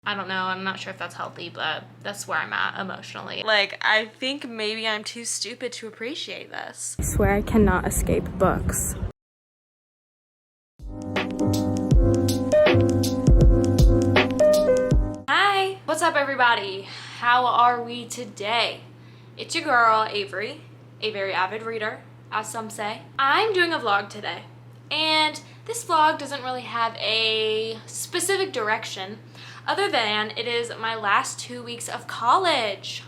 I don't know, I'm not sure if that's healthy, but that's where I'm at emotionally. Like, I think maybe I'm too stupid to appreciate this. I swear I cannot escape books. Hi, what's up everybody? How are we today? It's your girl, Avery, a very avid reader, as some say. I'm doing a vlog today, and this vlog doesn't really have a specific direction, other than it is my last 2 weeks of college.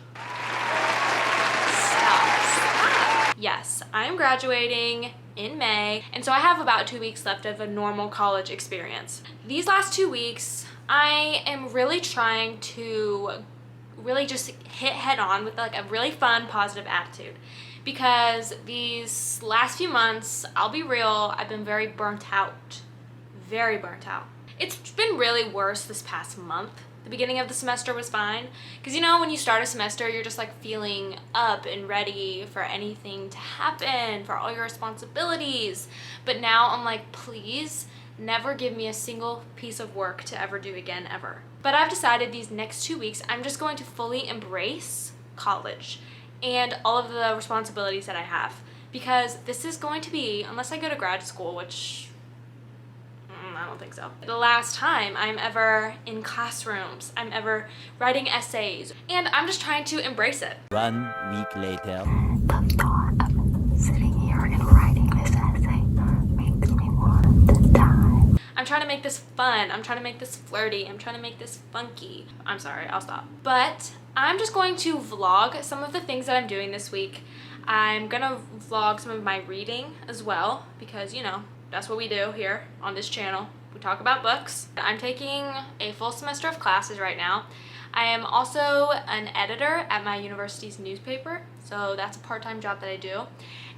Stop. Yes, I'm graduating in May, and so I have about 2 weeks left of a normal college experience. These last 2 weeks, I am really trying to really just hit head on with like a really fun, positive attitude. Because these last few months, I'll be real, I've been very burnt out. Very burnt out. It's been really worse this past month. The beginning of the semester was fine. Because you know, when you start a semester, you're just like feeling up and ready for anything to happen, for all your responsibilities. But now I'm like, please, never give me a single piece of work to ever do again, ever. But I've decided these next 2 weeks, I'm just going to fully embrace college and all of the responsibilities that I have. Because this is going to be, unless I go to grad school, which I don't think so, the last time I'm ever in classrooms, I'm ever writing essays, and I'm just trying to embrace it. 1 week later. The thought of sitting here and writing this essay makes me want to die. I'm trying to make this fun, I'm trying to make this flirty, I'm trying to make this funky. I'm sorry, I'll stop. But I'm just going to vlog some of the things that I'm doing this week. I'm gonna vlog some of my reading as well, because you know, that's what we do here on this channel. We talk about books. I'm taking a full semester of classes right now. I am also an editor at my university's newspaper, so that's a part-time job that I do.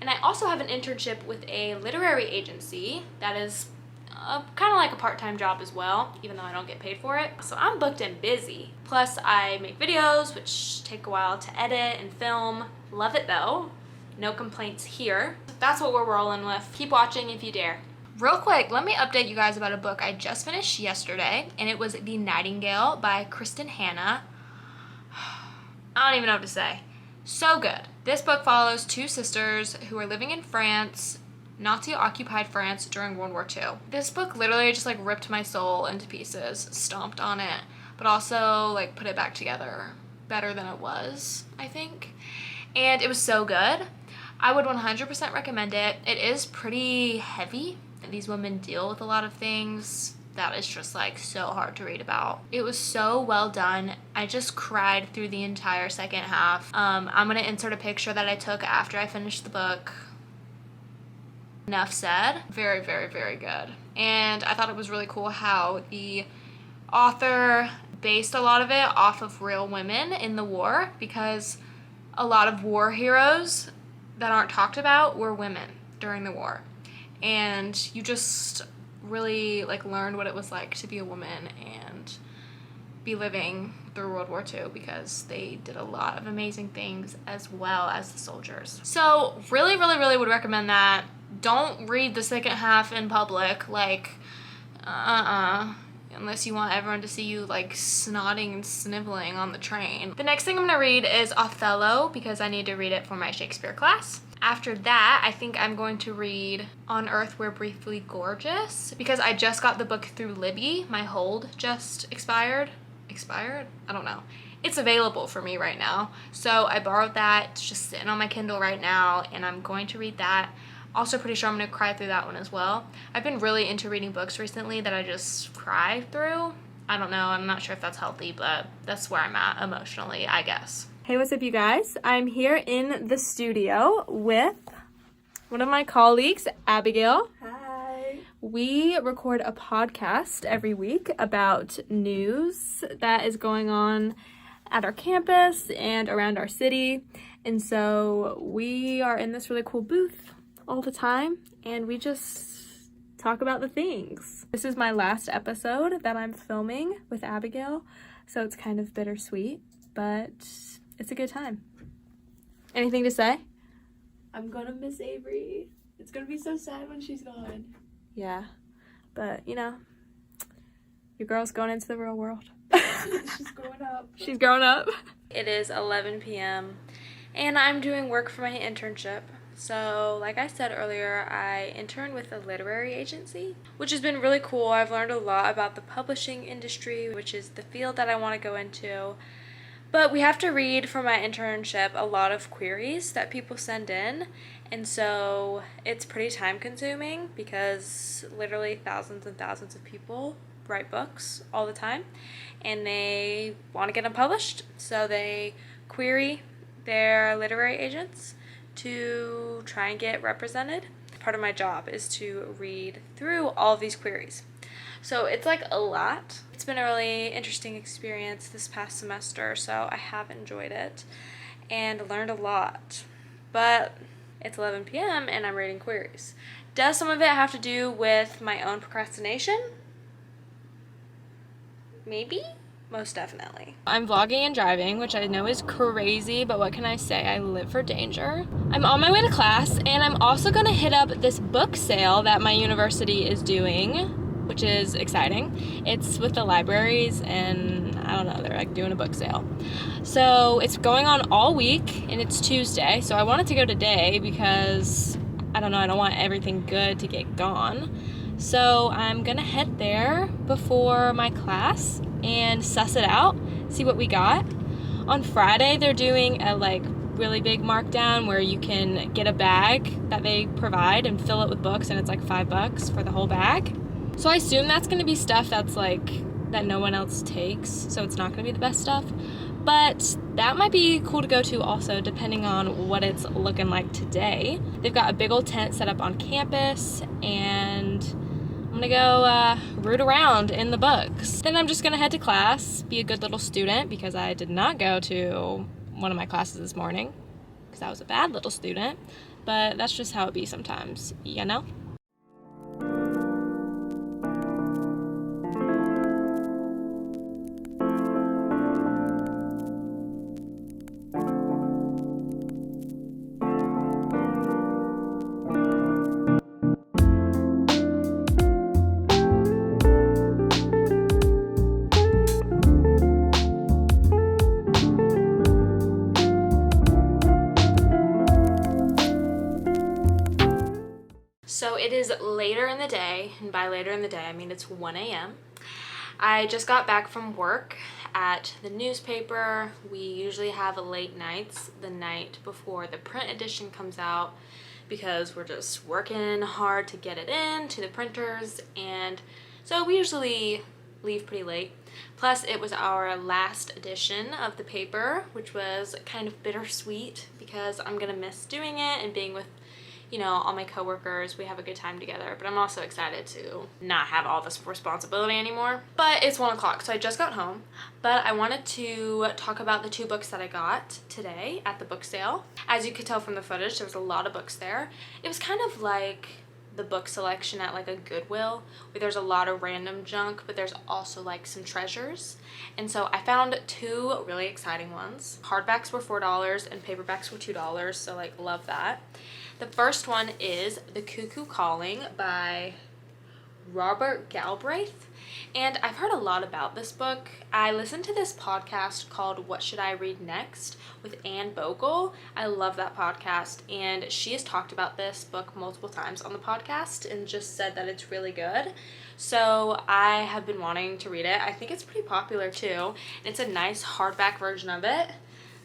And I also have an internship with a literary agency that is kind of like a part-time job as well, even though I don't get paid for it. So I'm booked and busy. Plus I make videos, which take a while to edit and film. Love it though. No complaints here. That's what we're rolling with. Keep watching if you dare. Real quick, let me update you guys about a book I just finished yesterday, and it was The Nightingale by Kristen Hanna. I don't even know what to say. So good. This book follows two sisters who are living in France, Nazi-occupied France during World War II. This book literally just like ripped my soul into pieces, stomped on it, but also like put it back together better than it was, I think. And it was so good. I would 100% recommend it. It is pretty heavy. These women deal with a lot of things that is just like so hard to read about. It was so well done. I just cried through the entire second half. I'm gonna insert a picture that I took after I finished the book. Enough said. Very, very, very good. And I thought it was really cool how the author based a lot of it off of real women in the war, because a lot of war heroes that aren't talked about were women during the war. And you just really like learned what it was like to be a woman and be living through World War II, because they did a lot of amazing things as well as the soldiers. So really, really, really would recommend that. Don't read the second half in public, like, unless you want everyone to see you like snotting and sniveling on the train. The next thing I'm gonna read is Othello, because I need to read it for my Shakespeare class. After that, I think I'm going to read On Earth We're Briefly Gorgeous, because I just got the book through Libby. My hold just expired? I don't know. It's available for me right now. So I borrowed that. It's just sitting on my Kindle right now, and I'm going to read that. Also pretty sure I'm gonna cry through that one as well. I've been really into reading books recently that I just cry through. I don't know, I'm not sure if that's healthy, but that's where I'm at emotionally, I guess. Hey, what's up you guys? I'm here in the studio with one of my colleagues, Abigail. Hi. We record a podcast every week about news that is going on at our campus and around our city. And so we are in this really cool booth all the time, and we just talk about the things. This is my last episode that I'm filming with Abigail, so it's kind of bittersweet, but it's a good time. Anything to say? I'm gonna miss Avery. It's gonna be so sad when she's gone. Yeah, but you know, your girl's going into the real world. She's growing up. She's grown up. It is 11 p.m. and I'm doing work for my internship. So, like I said earlier, I interned with a literary agency, which has been really cool. I've learned a lot about the publishing industry, which is the field that I want to go into. But we have to read for my internship a lot of queries that people send in, and so it's pretty time consuming because literally thousands and thousands of people write books all the time and they want to get them published, so they query their literary agents to try and get represented. Part of my job is to read through all of these queries. So it's like a lot. It's been a really interesting experience this past semester, so I have enjoyed it and learned a lot. But it's 11 p.m. and I'm reading queries. Does some of it have to do with my own procrastination? Maybe? Most definitely. I'm vlogging and driving, which I know is crazy, but what can I say? I live for danger. I'm on my way to class, and I'm also gonna hit up this book sale that my university is doing, which is exciting. It's with the libraries, and I don't know, they're like doing a book sale. So it's going on all week, and it's Tuesday, so I wanted to go today because, I don't know, I don't want everything good to get gone. So I'm gonna head there before my class and suss it out, see what we got. On Friday, they're doing a really big markdown where you can get a bag that they provide and fill it with books, and it's like $5 for the whole bag. So I assume that's gonna be stuff that's that no one else takes, so it's not gonna be the best stuff. But that might be cool to go to also, depending on what it's looking like today. They've got a big old tent set up on campus, and I'm gonna go root around in the books. Then I'm just gonna head to class, be a good little student, because I did not go to one of my classes this morning, because I was a bad little student. But that's just how it be sometimes, you know? So it is later in the day, and by later in the day I mean it's 1 a.m. I just got back from work at the newspaper. We usually have late nights the night before the print edition comes out because we're just working hard to get it in to the printers, and so we usually leave pretty late. Plus it was our last edition of the paper, which was kind of bittersweet because I'm gonna miss doing it and being with all my coworkers. We have a good time together, but I'm also excited to not have all this responsibility anymore. But it's 1 o'clock, so I just got home. But I wanted to talk about the 2 books that I got today at the book sale. As you could tell from the footage, there was a lot of books there. It was kind of like the book selection at a Goodwill, where there's a lot of random junk, but there's also some treasures. And so I found 2 really exciting ones. Hardbacks were $4 and paperbacks were $2, so love that. The first one is The Cuckoo Calling by Robert Galbraith, and I've heard a lot about this book. I listened to this podcast called What Should I Read Next with Anne Bogle. I love that podcast, and she has talked about this book multiple times on the podcast and just said that it's really good. So I have been wanting to read it. I think it's pretty popular too. It's a nice hardback version of it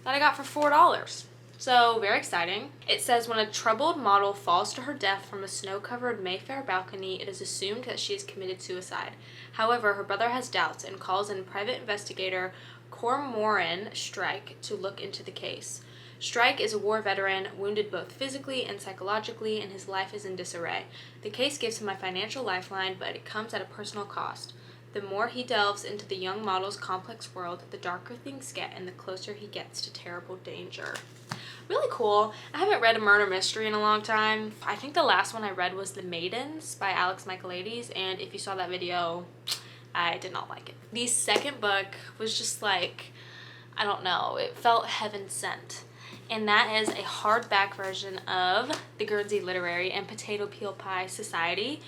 that I got for $4. So, very exciting. It says, when a troubled model falls to her death from a snow-covered Mayfair balcony, it is assumed that she has committed suicide. However, her brother has doubts and calls in private investigator Cormoran Strike to look into the case. Strike is a war veteran, wounded both physically and psychologically, and his life is in disarray. The case gives him a financial lifeline, but it comes at a personal cost. The more he delves into the young model's complex world, the darker things get and the closer he gets to terrible danger. Really cool. I haven't read a murder mystery in a long time. I think the last one I read was The Maidens by Alex Michaelides, and if you saw that video, I did not like it. The second book was just I don't know, it felt heaven sent. And that is a hardback version of The Guernsey Literary and Potato Peel Pie Society,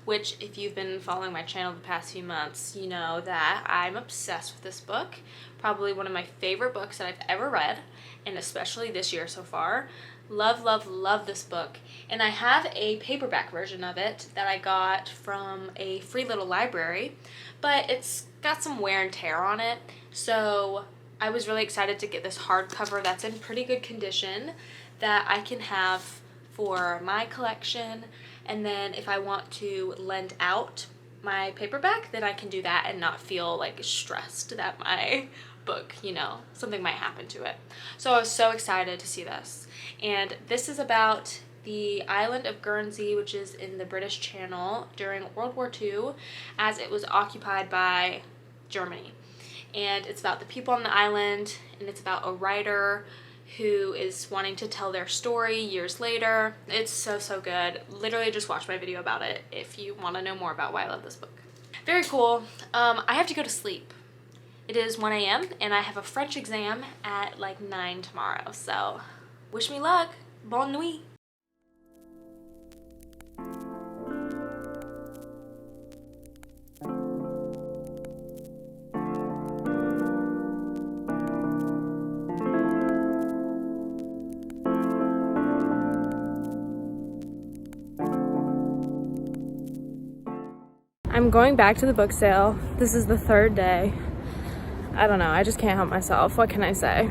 which if you've been following my channel the past few months, you know that I'm obsessed with this book. Probably one of my favorite books that I've ever read, and especially this year so far. Love, love, love this book. And I have a paperback version of it that I got from a free little library, but it's got some wear and tear on it. So I was really excited to get this hardcover that's in pretty good condition that I can have for my collection. And then if I want to lend out my paperback, then I can do that and not feel like stressed that my book, you know, something might happen to it. So I was so excited to see this. And this is about the island of Guernsey, which is in the British Channel during World War II, as it was occupied by Germany. And it's about the people on the island, and it's about a writer who is wanting to tell their story years later. It's so, so good. Literally just watch my video about it if you want to know more about why I love this book. Very cool. I have to go to sleep. It is 1 a.m. and I have a French exam at like 9 tomorrow, so wish me luck. Bonne nuit. I'm going back to the book sale. This is the third day. I don't know, I just can't help myself. What can I say?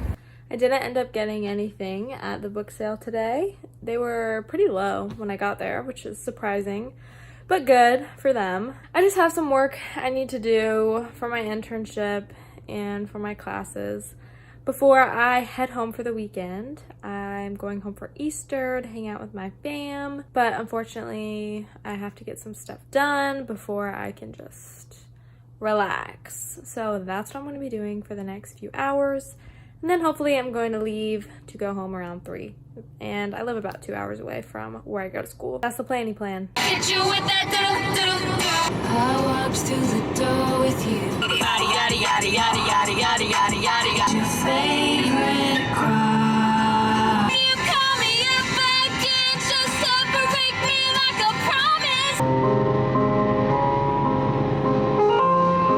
I didn't end up getting anything at the book sale today. They were pretty low when I got there, which is surprising, but good for them. I just have some work I need to do for my internship and for my classes before I head home for the weekend. I'm going home for Easter to hang out with my fam, but unfortunately I have to get some stuff done before I can just relax. So that's what I'm going to be doing for the next few hours. And then hopefully I'm going to leave to go home around 3. And I live about 2 hours away from where I go to school. That's the planning plan. Hit you with that I walked through the door with you. Yada yada yada yada yada yada yada yada yada. Your favorite cry. You call me if I can't just separate me like a promise.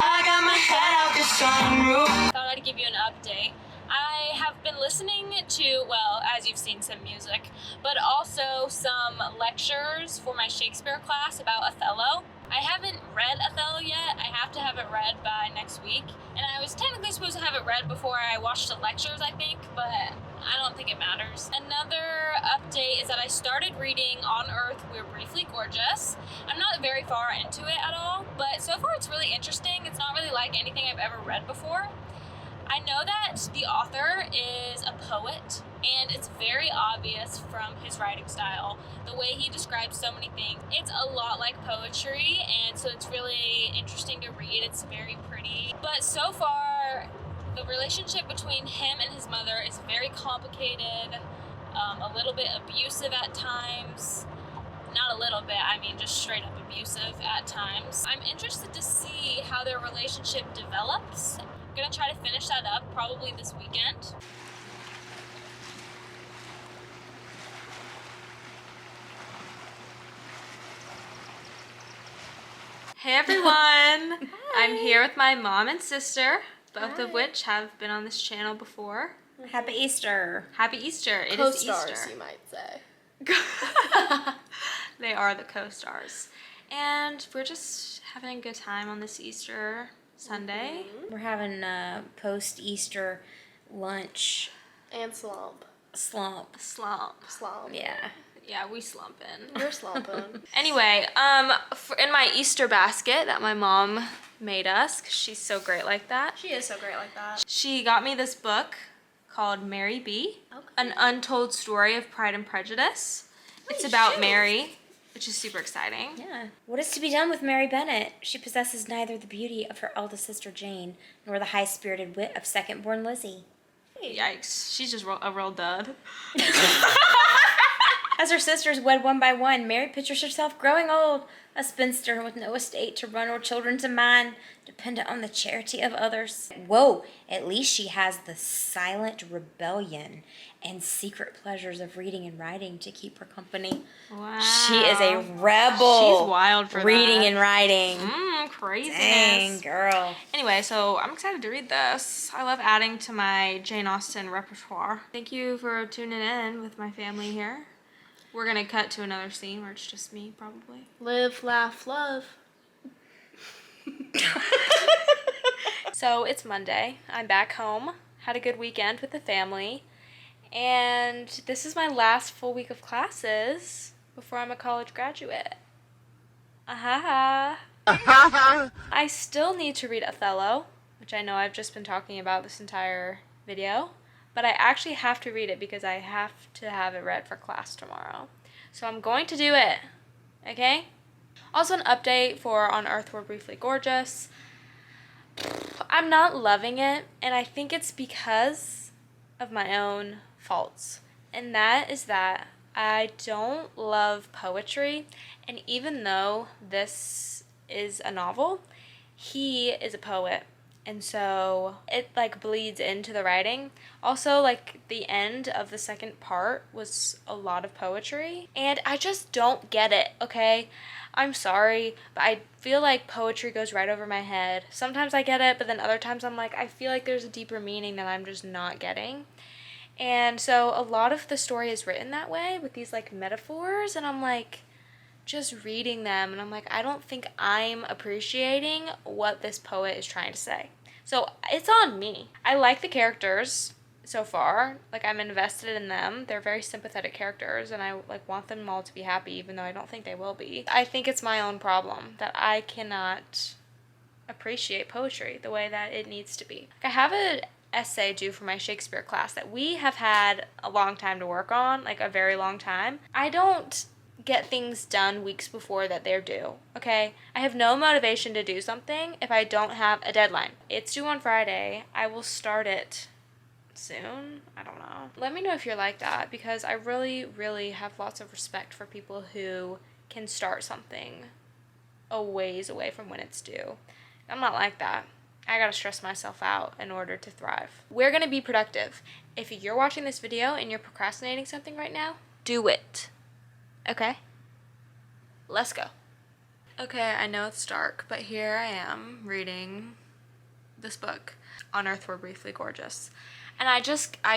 I got my head out the sunroof. Thought I'd give you an update. I have been listening to, well, as you've seen, some music, but also some lectures for my Shakespeare class about Othello. I haven't read Othello yet. I have to have it read by next week. And I was technically supposed to have it read before I watched the lectures, I think, but I don't think it matters. Another update is that I started reading On Earth We're Briefly Gorgeous. I'm not very far into it at all, but so far it's really interesting. It's not really like anything I've ever read before. I know that the author is a poet, and it's very obvious from his writing style, the way he describes so many things. It's a lot like poetry, and so it's really interesting to read. It's very pretty. But so far, the relationship between him and his mother is very complicated, a little bit abusive at times. Not a little bit, I mean just straight up abusive at times. I'm interested to see how their relationship develops. I'm gonna try to finish that up probably this weekend. Hey everyone! I'm here with my mom and sister, both of which have been on this channel before. Happy Easter. Happy Easter. It is Co-stars, Easter. you might say. They are the co-stars. And we're just having a good time on this Easter Sunday. We're having a post-Easter lunch And slump. slump. Slump. Slump. Yeah. Yeah, we slumping. We're slumping. Anyway, in my Easter basket that my mom made us, 'cause she's so great like that, She is so great like that. she got me this book called Mary B. Okay. An Untold Story of Pride and Prejudice. It's about Mary, which is super exciting. Yeah. What is to be done with Mary Bennet? She possesses neither the beauty of her eldest sister Jane, nor the high-spirited wit of second-born Lizzie. Yikes, she's just a real dud. As her sisters wed one by one, Mary pictures herself growing old, a spinster with no estate to run or children to mind, dependent on the charity of others. Whoa, at least she has the silent rebellion and secret pleasures of reading and writing to keep her company. Wow. She is a rebel. She's wild for reading that. and writing. Craziness. Dang, girl. Anyway, so I'm excited to read this. I love adding to my Jane Austen repertoire. Thank you for tuning in with my family here. We're gonna cut to another scene where it's just me, probably. Live, laugh, love. So it's Monday. I'm back home. Had a good weekend with the family. And this is my last full week of classes before I'm a college graduate. I still need to read Othello, which I know I've just been talking about this entire video, but I actually have to read it because I have to have it read for class tomorrow. So I'm going to do it, okay? Also an update for On Earth We're Briefly Gorgeous. I'm not loving it, and I think it's because of my own faults. And that is that I don't love poetry, and even though this is a novel, he is a poet, and so it like bleeds into the writing. Also, like the end of the second part was a lot of poetry, and I just don't get it, okay? I'm sorry, but I feel like poetry goes right over my head. Sometimes I get it, but then other times I'm like, I feel like there's a deeper meaning that I'm just not getting. And so a lot of the story is written that way with these like metaphors, and I'm like just reading them and I'm like, I don't think I'm appreciating what this poet is trying to say. So it's on me. I like the characters so far. Like I'm invested in them. They're very sympathetic characters and I like want them all to be happy even though I don't think they will be. I think it's my own problem that I cannot appreciate poetry the way that it needs to be. I have an essay due for my Shakespeare class that we have had a long time to work on, like a very long time. I don't get things done weeks before that they're due, okay? I have no motivation to do something if I don't have a deadline. It's due on Friday. I will start it soon. I don't know. Let me know if you're like that because I really, really have lots of respect for people who can start something a ways away from when it's due. I'm not like that. I gotta stress myself out in order to thrive. We're gonna be productive. If you're watching this video and you're procrastinating something right now, do it. Okay? Let's go. Okay, I know it's dark, but here I am reading this book, On Earth We're Briefly Gorgeous. And I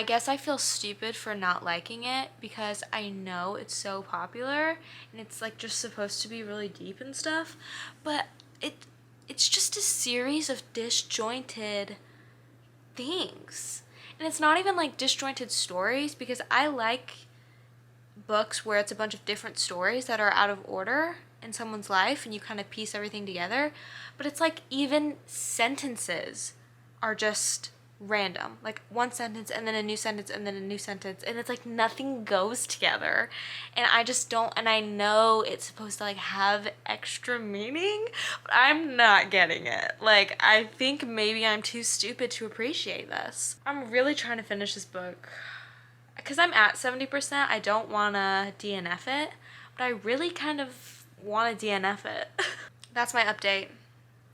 guess I feel stupid for not liking it because I know it's so popular and it's like just supposed to be really deep and stuff, but it's just a series of disjointed things. And it's not even like disjointed stories because I like books where it's a bunch of different stories that are out of order in someone's life and you kind of piece everything together. But it's like even sentences are just random. Like one sentence and then a new sentence and then a new sentence. And it's like nothing goes together. And I just don't, and I know it's supposed to like have extra meaning, but I'm not getting it. Like I think maybe I'm too stupid to appreciate this. I'm really trying to finish this book. Because I'm at 70%, I don't want to DNF it, but I really kind of want to DNF it. That's my update.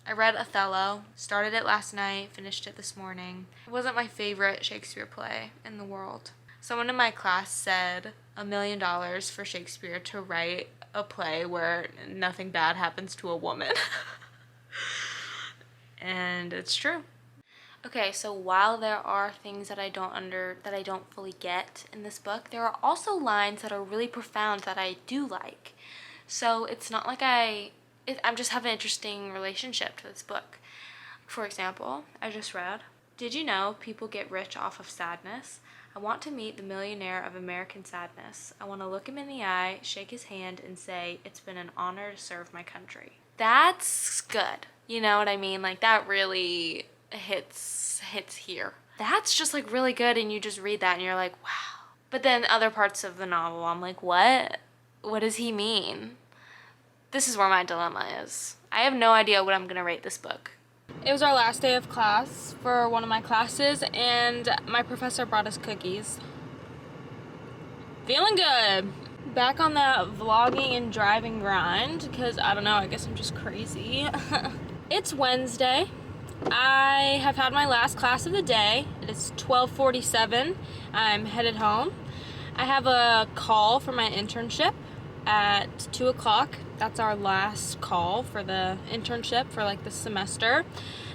I read Othello, started it last night, finished it this morning. It wasn't my favorite Shakespeare play in the world. Someone in my class said $1 million for Shakespeare to write a play where nothing bad happens to a woman. And it's true. Okay, so while there are things that I don't fully get in this book, there are also lines that are really profound that I do like. So it's not like I'm just having an interesting relationship to this book. For example, I just read, "Did you know people get rich off of sadness? I want to meet the millionaire of American sadness. I want to look him in the eye, shake his hand, and say, it's been an honor to serve my country." That's good. You know what I mean? Like that really hits here. That's just like really good and you just read that and you're like, wow. But then other parts of the novel, I'm like, what? What does he mean? This is where my dilemma is. I have no idea what I'm gonna rate this book. It was our last day of class for one of my classes and my professor brought us cookies. Feeling good. Back on that vlogging and driving grind, because I don't know, I guess I'm just crazy. It's Wednesday. I have had my last class of the day. It is 12:47. I'm headed home. I have a call for my internship at 2 o'clock. That's our last call for the internship for like the semester.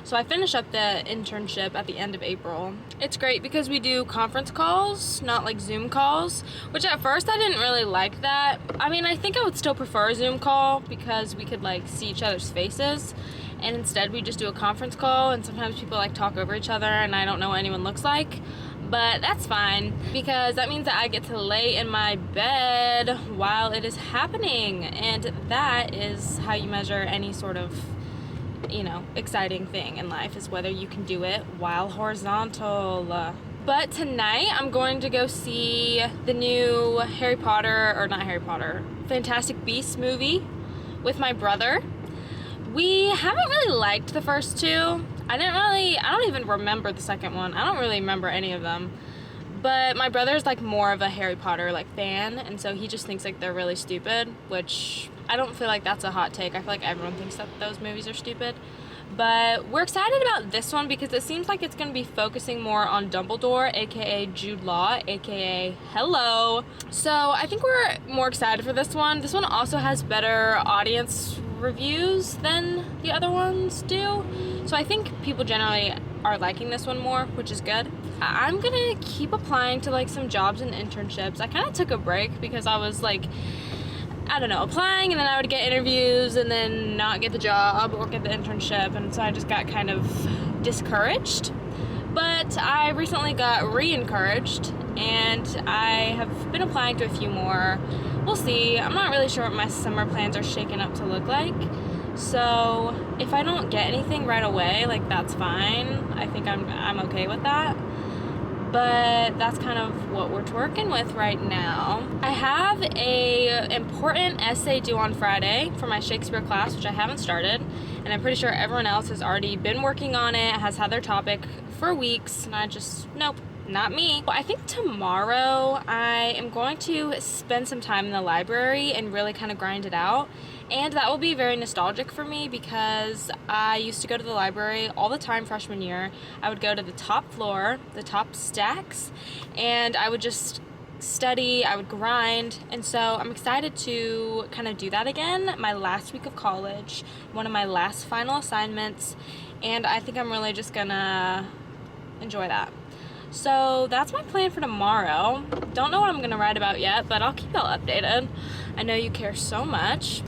So I finish up the internship at the end of April. It's great because we do conference calls, not like Zoom calls, which at first I didn't really like that. I mean, I think I would still prefer a Zoom call because we could like see each other's faces, and instead we just do a conference call, and sometimes people like talk over each other and I don't know what anyone looks like. But that's fine because that means that I get to lay in my bed while it is happening, and that is how you measure any sort of, you know, exciting thing in life, is whether you can do it while horizontal. But tonight I'm going to go see the new Fantastic Beasts movie with my brother. We haven't really liked the first two. I don't even remember the second one. I don't really remember any of them. But my brother's like more of a Harry Potter like fan, and so he just thinks like they're really stupid, which I don't feel like that's a hot take. I feel like everyone thinks that those movies are stupid. But we're excited about this one because it seems like it's going to be focusing more on Dumbledore, aka Jude Law, aka Hello. So I think we're more excited for this one. This one also has better audience reviews than the other ones do. So I think people generally are liking this one more, which is good. I'm gonna keep applying to like some jobs and internships. I kind of took a break because I was like, I don't know, applying, and then I would get interviews and then not get the job or get the internship, and so I just got kind of discouraged. But I recently got re-encouraged, and I have been applying to a few more. We'll see. I'm not really sure what my summer plans are shaking up to look like. So if I don't get anything right away, like that's fine. I think I'm okay with that. But that's kind of what we're working with right now. I have a important essay due on Friday for my Shakespeare class, which I haven't started, and I'm pretty sure everyone else has already been working on it, has had their topic for weeks, and I just, nope, not me. I think tomorrow I am going to spend some time in the library and really kind of grind it out. And that will be very nostalgic for me because I used to go to the library all the time freshman year. I would go to the top floor, the top stacks, and I would just study, I would grind, and so I'm excited to kind of do that again. My last week of college, one of my last final assignments, and I think I'm really just gonna enjoy that. So that's my plan for tomorrow. Don't know what I'm gonna write about yet, but I'll keep y'all updated. I know you care so much.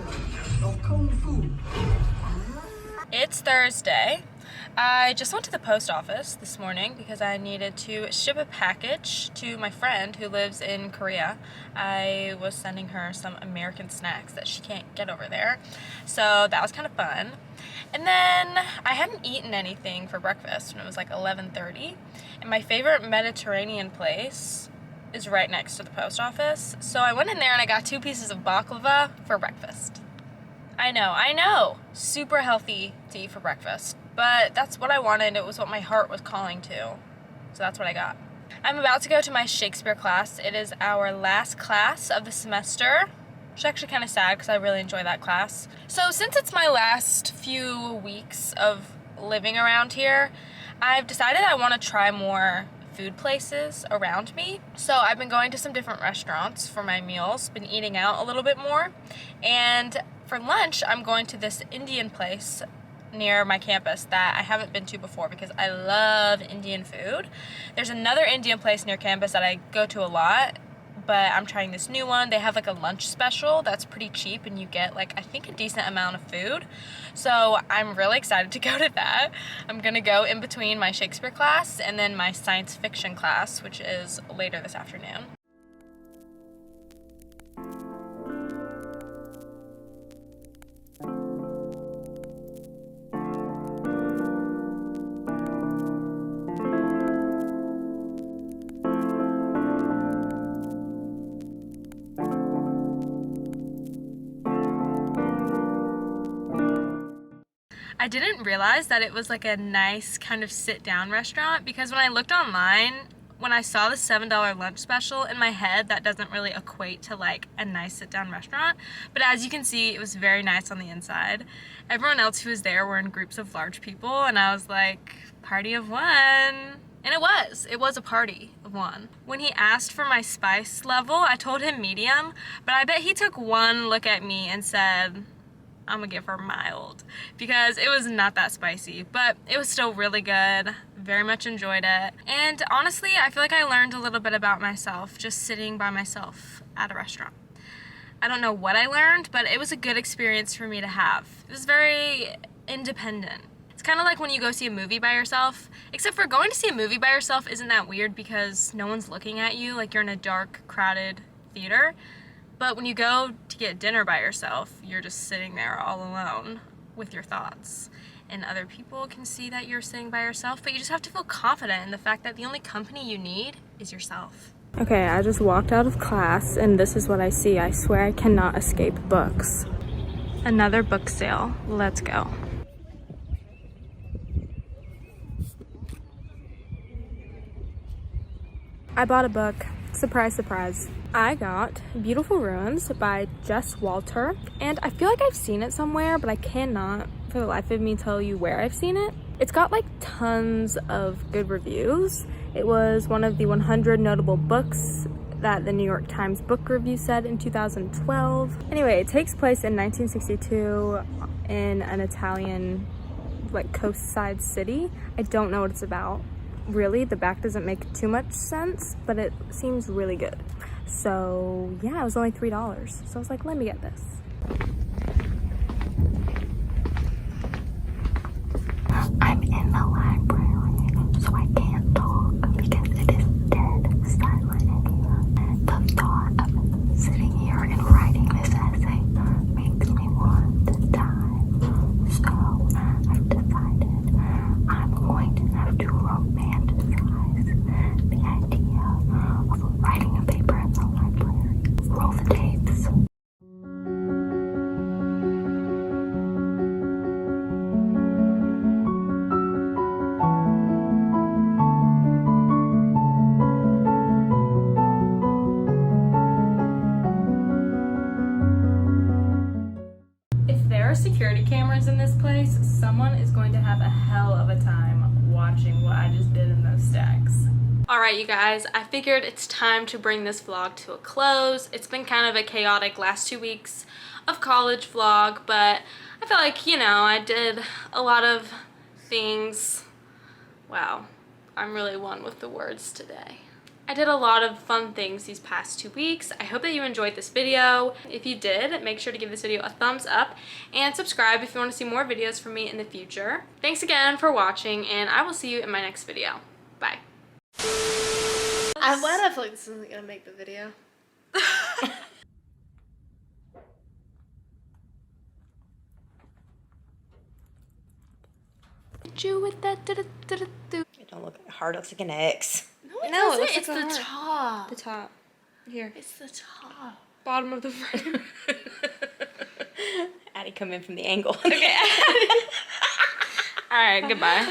It's Thursday. I just went to the post office this morning because I needed to ship a package to my friend who lives in Korea. I was sending her some American snacks that she can't get over there. So that was kind of fun. And then I hadn't eaten anything for breakfast when it was like 11:30. And my favorite Mediterranean place is right next to the post office. So I went in there and I got 2 pieces of baklava for breakfast. I know, super healthy to eat for breakfast, but that's what I wanted. It was what my heart was calling to, so that's what I got. I'm about to go to my Shakespeare class. It is our last class of the semester, which is actually kind of sad because I really enjoy that class. So since it's my last few weeks of living around here, I've decided I want to try more food places around me. So I've been going to some different restaurants for my meals, been eating out a little bit more, and for lunch, I'm going to this Indian place near my campus that I haven't been to before because I love Indian food. There's another Indian place near campus that I go to a lot, but I'm trying this new one. They have like a lunch special that's pretty cheap and you get like, I think, a decent amount of food. So I'm really excited to go to that. I'm gonna go in between my Shakespeare class and then my science fiction class, which is later this afternoon. I didn't realize that it was like a nice kind of sit-down restaurant because when I looked online, when I saw the $7 lunch special, in my head, that doesn't really equate to like a nice sit-down restaurant. But as you can see, it was very nice on the inside. Everyone else who was there were in groups of large people, and I was like, party of one. And it was a party of one. When he asked for my spice level, I told him medium, but I bet he took one look at me and said, I'm gonna give her mild, because it was not that spicy, but it was still really good. Very much enjoyed it. And honestly, I feel like I learned a little bit about myself just sitting by myself at a restaurant. I don't know what I learned, but it was a good experience for me to have. It was very independent. It's kind of like when you go see a movie by yourself, except for going to see a movie by yourself isn't that weird because no one's looking at you, like you're in a dark, crowded theater. But when you go to get dinner by yourself, you're just sitting there all alone with your thoughts. And other people can see that you're sitting by yourself, but you just have to feel confident in the fact that the only company you need is yourself. Okay, I just walked out of class and this is what I see. I swear I cannot escape books. Another book sale. Let's go. I bought a book. Surprise, surprise. I got Beautiful Ruins by Jess Walter, and I feel like I've seen it somewhere, but I cannot for the life of me tell you where I've seen it. It's got like tons of good reviews. It was one of the 100 notable books that the New York Times Book Review said in 2012. Anyway, it takes place in 1962 in an Italian like coastside city. I don't know what it's about. Really, the back doesn't make too much sense, but it seems really good. So yeah, it was only $3. So I was like, let me get this. I'm in the library, so I can't talk because it is dead silent in here. The thought of sitting here and writing this essay makes me want to die. So I've decided I'm going to have to romanticize the idea of writing a paper in the library. Roll the tapes. If there are security cameras in this place, someone is going to have a hell of a time watching what I just did in those stacks. Alright, you guys, I figured it's time to bring this vlog to a close. It's been kind of a chaotic last 2 weeks of college vlog, but I feel like, you know, I did a lot of things. Wow, I'm really one with the words today. I did a lot of fun things these past 2 weeks. I hope that you enjoyed this video. If you did, make sure to give this video a thumbs up and subscribe if you want to see more videos from me in the future. Thanks again for watching, and I will see you in my next video. Bye. Why do I feel like this isn't gonna make the video? You with that It don't look hard. It looks like an X. No, it looks It's like a the heart. top. The top. Here. It's the top. Bottom of the frame. Addie come in from the angle. Okay. Alright, goodbye.